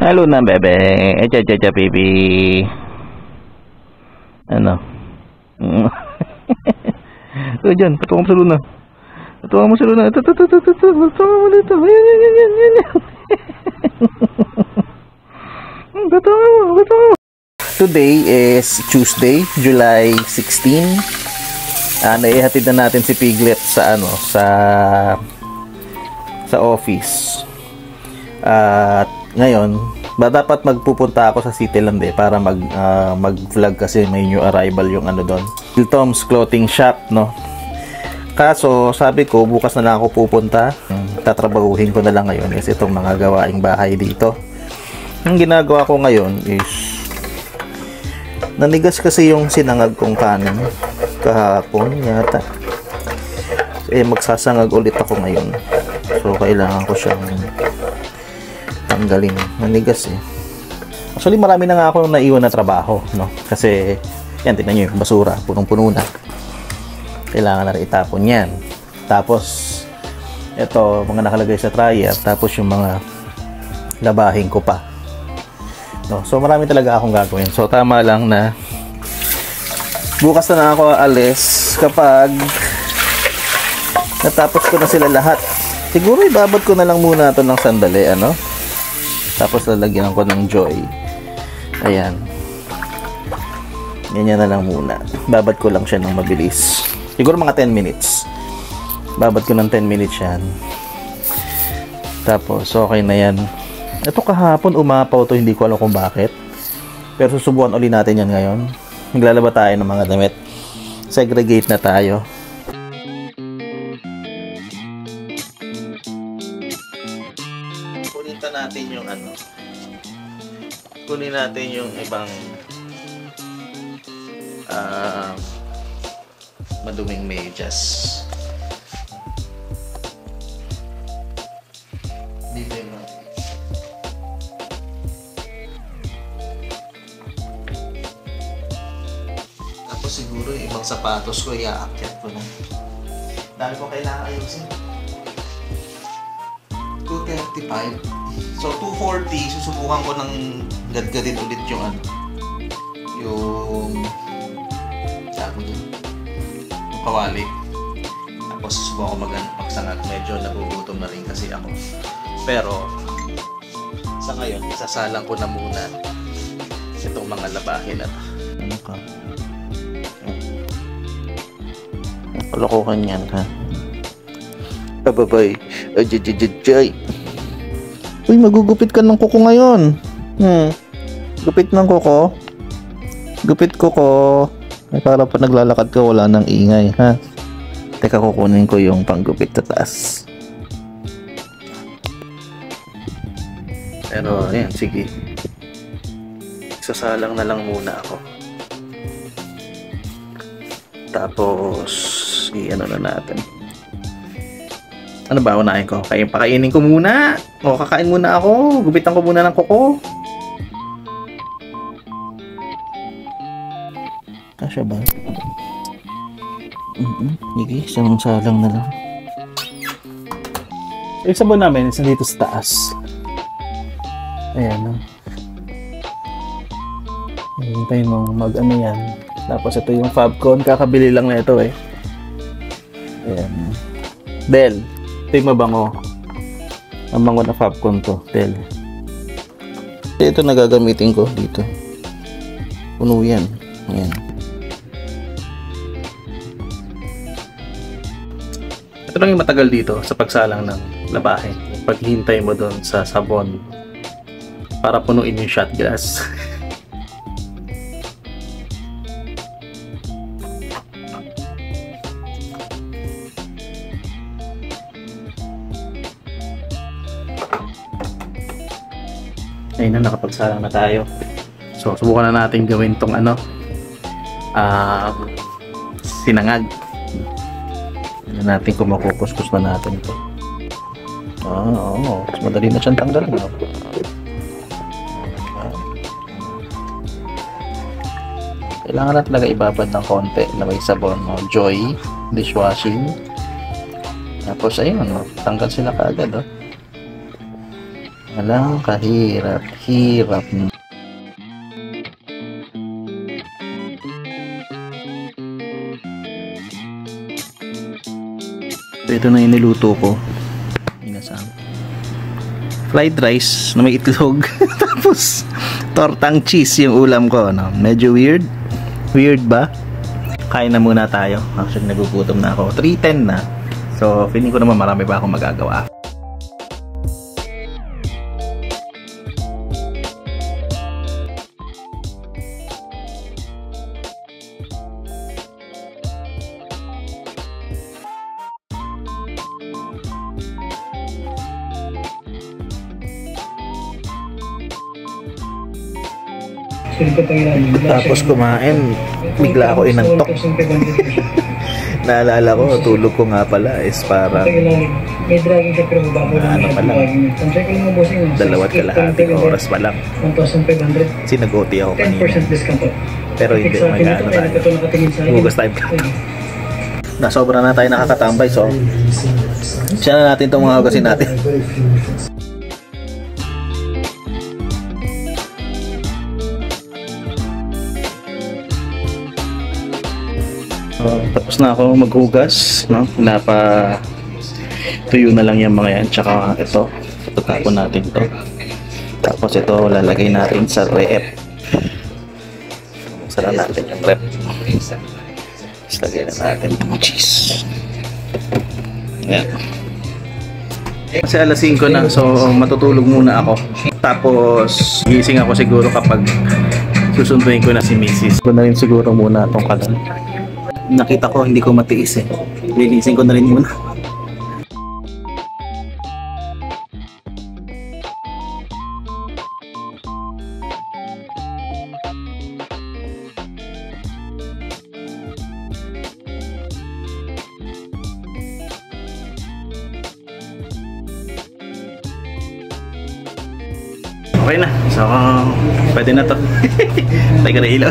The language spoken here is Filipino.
Halo na, bebe. Echa, baby. Ano? O, dyan. Patungan mo sa luna. Patungan mo sa luna. Ito. Patungan mo dito. Yan. Patungan mo. Today is Tuesday, July 16. Naihatid na natin si Piglet sa sa office. At ngayon, dapat magpupunta ako sa Cityland para mag-vlog kasi may new arrival yung doon. Tom's Clothing Shop, no? Kaso, sabi ko, bukas na lang ako pupunta. Tatrabahuhin ko na lang ngayon kasi itong mga gawaing bahay dito. Ang ginagawa ko ngayon is nanigas kasi yung sinangag kong kanin kahapon yata. Magsasangag ulit ako ngayon. So, kailangan ko siyang tanggalin. Nanigas Actually, marami na nga ako naiwan na trabaho, no? Kasi, yan, tingnan nyo yung basura. Punong-puno na. Kailangan na rin itapon yan. Tapos, ito, mga nakalagay sa dryer. Tapos, yung mga labahin ko pa. No? So, marami talaga akong gagawin. So, tama lang na bukas na ako alis kapag natapos ko na sila lahat. Siguro, ibabad ko na lang muna ito ng sandali, Tapos lalagyan ko ng Joy. Ayan. Ganyan na lang muna. Babad ko lang siya ng mabilis. Siguro mga 10 minutes. Babad ko ng 10 minutes yan. Tapos okay na yan. Ito kahapon umapaw to, hindi ko alam kung bakit. Pero susubukan ulit natin yan ngayon. Maglalaba tayo ng mga damit. Segregate na tayo. Kunin natin yung ibang maduming medyas. Dito yung tapos siguro yung ibang sapatos ko iaakyat ko na. Dami ko kailangan ayusin. 235. So 240, susubukan ko ng gadgadin ulit yung yung kawali. Tapos susubukan ko magsangat. Medyo nagugutom na rin kasi ako. Pero sa ngayon, isasalang ko na muna itong mga labahin at ano ka? Kalokohan yan, ha? Babay. Ajajajajay. Uy, magugupit ka ng kuko ngayon. Gupit ng kuko. Gupit kuko. Ay, para pa naglalakad ka, wala nang ingay, ha? Teka, kukunin ko yung panggupit sa taas. Pero, ayan, sige. Sasalang na lang muna ako. Tapos, i-ano na natin. Ano ba unahin ko? Pakainin ko muna. O, kakain muna ako. Gupitan ko muna ng kuko. Kasya ba? Sige, isang salang na lang. Yung sabon namin, isa dito sa taas. Ayan, hintayin mo yan. Tapos ito yung Fabcon. Kakabili lang na ito, Ayan. Bell. Ito yung mabango. Ang bango na Fabcon to. Bell. Ito nagagamitin ko dito. Puno yan. Ayan. Ito lang yung matagal dito sa pagsalang ng labahin. Paghihintay mo doon sa sabon para punuin yung shot glass. Ayun na, nakapagsalang na tayo. So, subukan na natin gawin tong sinangag. Ano natin kung makukuskus na natin ito. Oo. Mas madali na siyang tanggalin. Kailangan na talaga ibabad ng konti na may sabon. Joy dishwashing. Tapos ayun, tanggal sila kaagad. Walang kahirap-hirap. Ito na yung niluto ko. Inasang fried rice na may itlog. Tapos tortang cheese yung ulam ko, no? Medyo weird. Weird ba? Kain na muna tayo. Actually nagugutom na ako. 3:10 na. So feeling ko naman marami pa akong magagawa. Tapos kumain, bigla ako inantok. Naalala ko, tulog ko nga pala is parang ano pa lang, 2.5 oras pa lang. Sinag-OT ako kanina. Pero hindi, mag-ano tayo. Hugas tayo. Nasobra na tayo nakakatambay, so siya na natin itong mga hugasin natin. Tapos na ako maghugas, no? Tuyo na lang yung mga yan. Tsaka ito, tapon natin to. Tapos ito, lalagay natin sa rep. Sara natin yung rep. Tapos lagay na natin yung cheese. Ayan. Kasi alas 5 na, so matutulog muna ako. Tapos gising ako siguro kapag susunduin ko na si Mrs. Ko na rin siguro muna itong kalan. Nakita ko hindi ko matiis eh. Linisin ko na rin muna. Okay na. So, pwede na to. Tayo ka na ilaw.